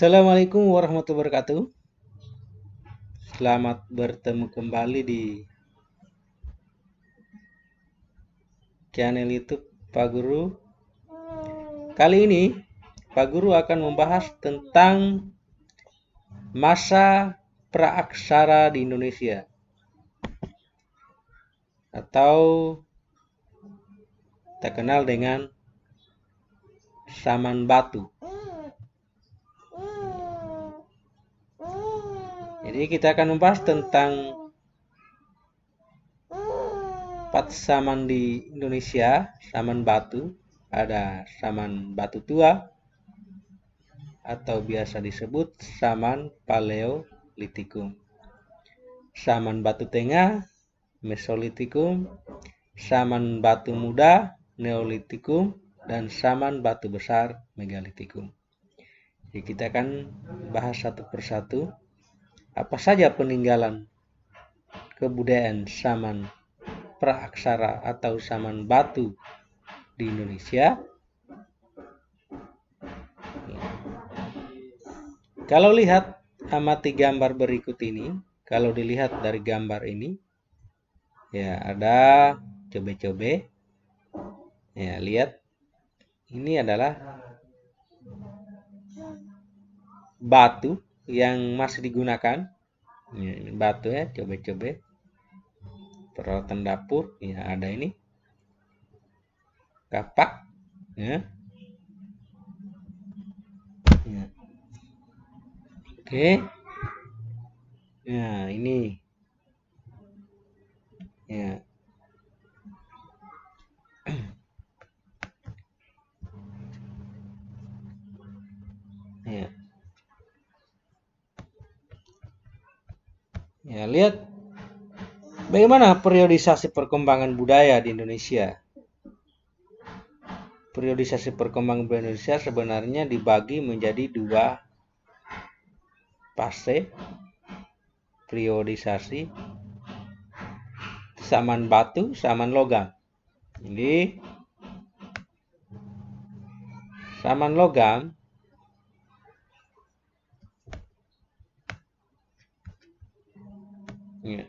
Assalamualaikum warahmatullahi wabarakatuh. Selamat bertemu kembali di channel YouTube Pak Guru. Kali ini Pak Guru akan membahas tentang masa praaksara di Indonesia atau terkenal dengan zaman batu. Jadi kita akan membahas tentang 4 zaman di Indonesia, zaman batu. Ada zaman batu tua atau biasa disebut zaman Paleolitikum, zaman batu tengah Mesolitikum, zaman batu muda Neolitikum, dan zaman batu besar Megalitikum. Jadi kita akan bahas satu persatu apa saja peninggalan kebudayaan zaman praaksara atau zaman batu di Indonesia. Kalau lihat amati gambar berikut ini, kalau dilihat dari gambar ini, ya ada cobe-cobe. Ya, lihat. Ini adalah batu yang masih digunakan. Ini batu ya, cobe-cobe. Peralatan dapur, ya ada ini. Kapak, ya. Ya. Oke. Nah, ini. Ya. Ya. Ya, lihat bagaimana periodisasi perkembangan budaya di Indonesia. Periodisasi perkembangan budaya Indonesia sebenarnya dibagi menjadi 2 fase periodisasi, zaman batu, zaman logam. Jadi zaman logam ya.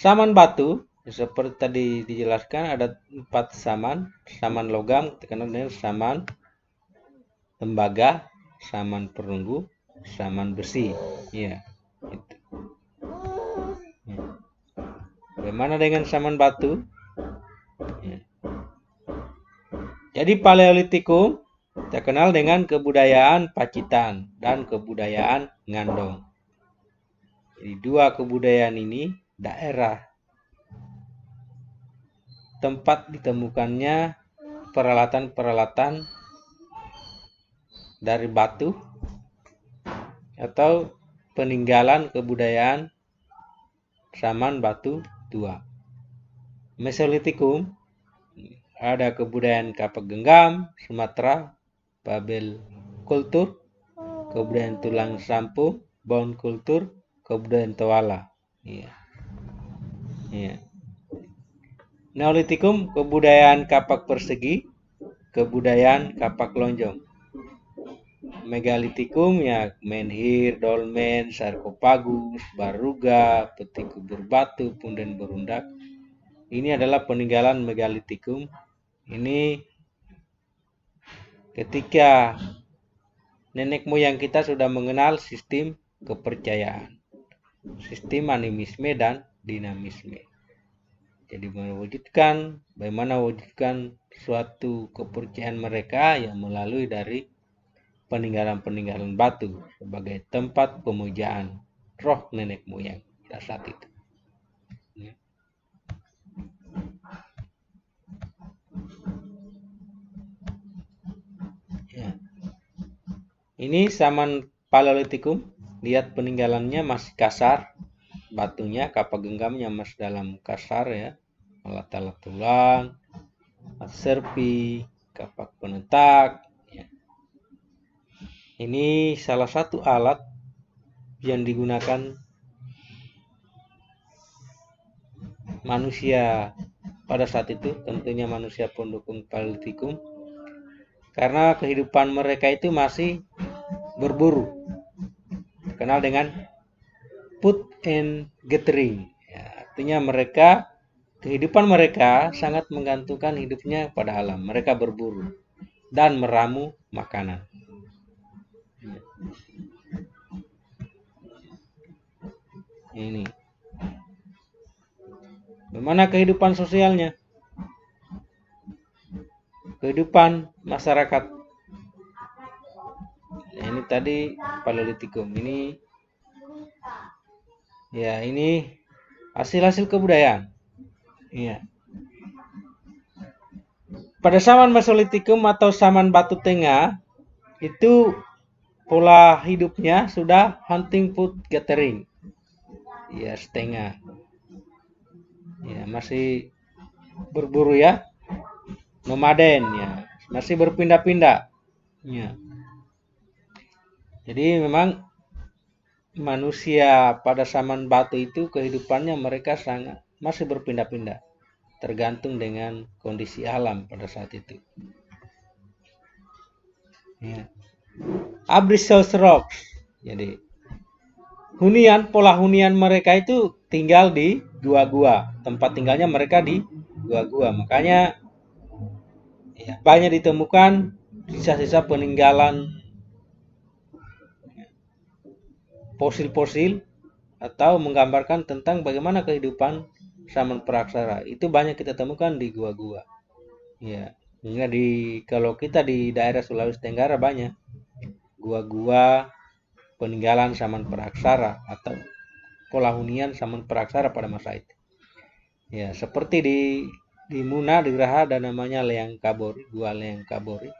Zaman batu seperti tadi dijelaskan ada 4 zaman. Zaman logam terkenal dengan zaman tembaga, zaman perunggu, zaman besi. Ya, itu. Ya. Bagaimana dengan zaman batu? Ya. Jadi Paleolitikum terkenal dengan kebudayaan Pacitan dan kebudayaan Ngandong. Jadi 2 kebudayaan ini daerah tempat ditemukannya peralatan-peralatan dari batu atau peninggalan kebudayaan zaman batu tua. Mesolitikum ada kebudayaan Kapak Genggam, Sumatera, Babel kultur, kebudayaan tulang sampung, Bone kultur, kebudayaan Toala. Ya. Ya. Neolitikum kebudayaan kapak persegi, kebudayaan kapak lonjong. Megalitikum ya menhir, dolmen, sarkofagus, baruga, peti kubur batu, punden berundak. Ini adalah peninggalan megalitikum. Ini ketika nenek moyang kita sudah mengenal sistem kepercayaan, sistem animisme dan dinamisme. Jadi bagaimana mewujudkan suatu kepercayaan mereka yang melalui dari peninggalan-peninggalan batu sebagai tempat pemujaan roh nenek moyang pada saat itu. Ya. Ini zaman Paleolitikum. Lihat peninggalannya masih kasar, batunya, kapak genggamnya masih dalam kasar ya, alat-alat tulang, serpi, kapak penetak. Ya. Ini salah satu alat yang digunakan manusia pada saat itu, tentunya manusia pendukung Paleolitikum, karena kehidupan mereka itu masih berburu, terkenal dengan food and gathering. Ya, artinya kehidupan mereka sangat menggantungkan hidupnya pada alam. Mereka berburu dan meramu makanan. Ini. Bagaimana kehidupan sosialnya? Kehidupan masyarakat. Nah, ini tadi Paleolitikum. Ini hasil-hasil kebudayaan. Iya. Pada zaman Mesolitikum atau zaman Batu Tengah itu pola hidupnya sudah hunting food gathering. Ya, setengah. Ya, masih berburu ya. Nomaden ya, masih berpindah-pindah. Ya. Jadi memang manusia pada zaman batu itu kehidupannya mereka masih berpindah-pindah, tergantung dengan kondisi alam pada saat itu. Ya. Abrasious rocks. Jadi pola hunian mereka itu tinggal di gua-gua. Tempat tinggalnya mereka di gua-gua. Makanya ya, banyak ditemukan sisa-sisa peninggalan fosil-fosil atau menggambarkan tentang bagaimana kehidupan zaman praksara. Itu banyak kita temukan di gua-gua. Ya, kalau kita di daerah Sulawesi Tenggara banyak gua-gua peninggalan zaman praksara atau pola hunian zaman praksara pada masa itu. Ya, seperti di Muna di Geraha ada namanya Leang Kabori, gua Leang Kabori.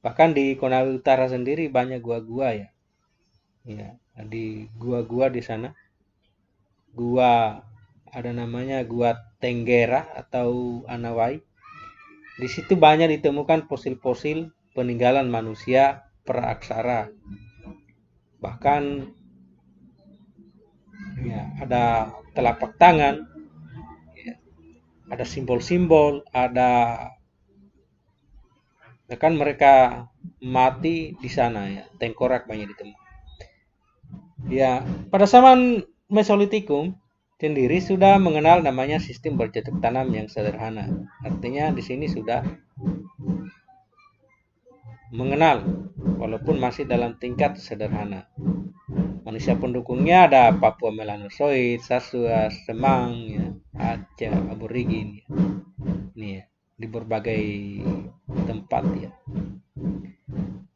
Bahkan di Konawe Utara sendiri banyak gua-gua ya. Ya, di gua-gua di sana. Gua ada namanya Gua Tenggera atau Anawai. Di situ banyak ditemukan fosil-fosil peninggalan manusia praaksara. Bahkan ya, ada telapak tangan, ya, ada simbol-simbol, bahkan mereka mati di sana ya, tengkorak banyak ditemukan. Ya, pada zaman Mesolitikum sendiri sudah mengenal namanya sistem bercocok tanam yang sederhana. Artinya di sini sudah mengenal walaupun masih dalam tingkat sederhana. Manusia pendukungnya ada Papua Melanosoid, Sasua, Semang, ya, Aceh, Aborigin, ya. Ini ya, di berbagai tempat ya.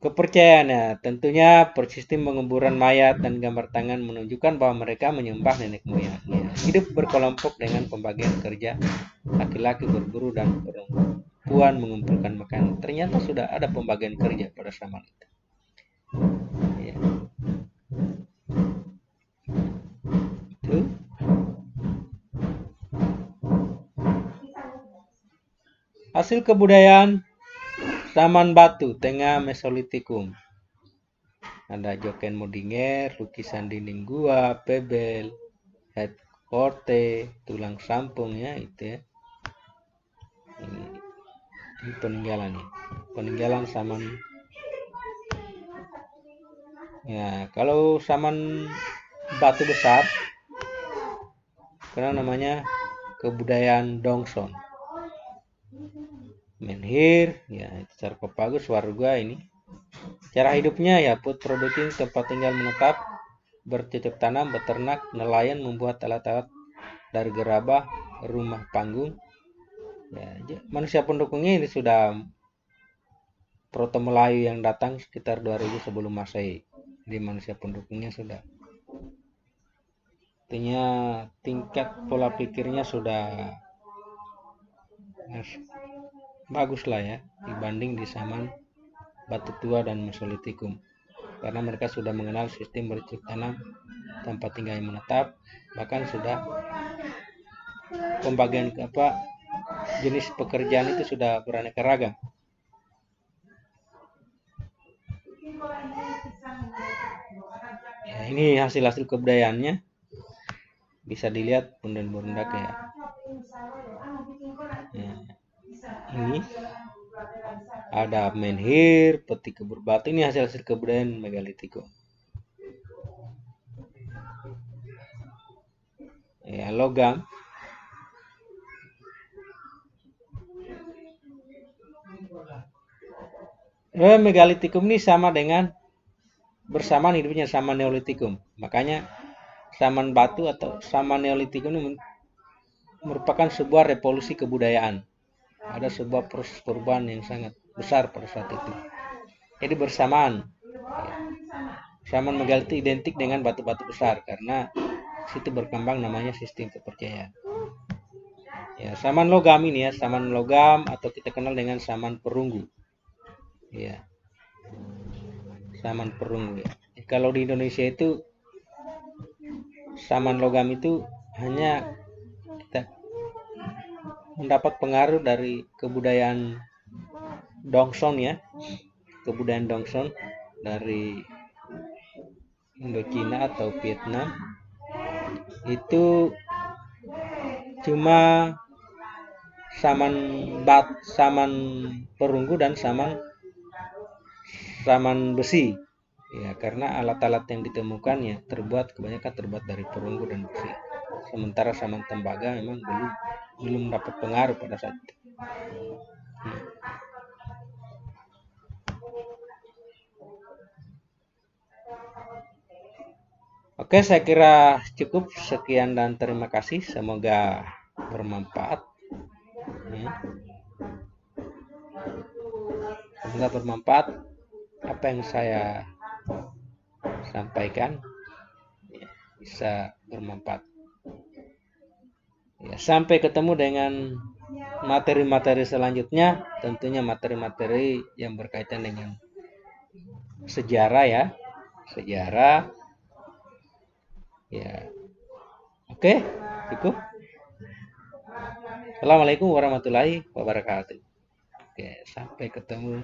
Kepercayaannya tentunya persistem penguburan mayat dan gambar tangan menunjukkan bahwa mereka menyembah nenek moyangnya. Hidup berkelompok dengan pembagian kerja, laki-laki berburu dan perempuan mengumpulkan makanan. Ternyata sudah ada pembagian kerja pada zaman itu. Ya. Itu. Hasil kebudayaan zaman batu tengah Mesolitikum. Ada Joken Modinger, lukisan dinding gua, pebel, head forte, tulang sampung ya itu ya. Ini peninggalan ya. Peninggalan zaman. Ya, kalau zaman batu besar karena namanya kebudayaan Dongson. Menhir, ya itu sarkofagus warga ini. Cara hidupnya ya food producing, tempat tinggal menetap, bercocok tanam, beternak, nelayan, membuat alat-alat dari gerabah, rumah panggung. Ya, manusia pendukungnya ini sudah Proto Melayu yang datang sekitar 2000 sebelum Masehi. Jadi manusia pendukungnya sudah. Artinya tingkat pola pikirnya sudah bagus lah ya dibanding di zaman Batu Tua dan Mesolitikum. Karena mereka sudah mengenal sistem bercocok tanam, tempat tinggal yang menetap, bahkan sudah pembagian jenis pekerjaan itu sudah beraneka ragam. Ya, ini hasil-hasil kebudayaannya bisa dilihat bunda-bunda kayak ya, ini Ada menhir, peti kebur batu, ini hasil-hasil kebudayaan megalitikum. Ya, logam. Megalitikum ini sama dengan bersamaan hidupnya sama neolitikum. Makanya zaman batu atau zaman neolitikum ini merupakan sebuah revolusi kebudayaan. Ada sebuah proses perubahan yang sangat besar pada saat itu. Jadi bersamaan. Zaman megalitik identik dengan batu-batu besar karena situ berkembang namanya sistem kepercayaan. Ya, zaman logam ini ya, zaman logam atau kita kenal dengan zaman perunggu. Ya. Zaman perunggu ya. Kalau di Indonesia itu zaman logam itu hanya kita mendapat pengaruh dari kebudayaan Dongson ya. Kebudayaan Dongson dari Indochina atau Vietnam. Itu cuma saman perunggu dan saman besi. Ya, karena alat-alat yang ditemukan ya kebanyakan terbuat dari perunggu dan besi. Sementara saman tembaga memang belum dapat pengaruh pada saat itu. Oke, saya kira cukup. Sekian dan terima kasih. Semoga bermanfaat. Ya. Semoga bermanfaat apa yang saya sampaikan, ya, bisa bermanfaat. Ya, sampai ketemu dengan materi-materi selanjutnya, tentunya materi-materi yang berkaitan dengan sejarah ya, sejarah. Ya, oke, cukup. Assalamualaikum warahmatullahi wabarakatuh. Oke, sampai ketemu.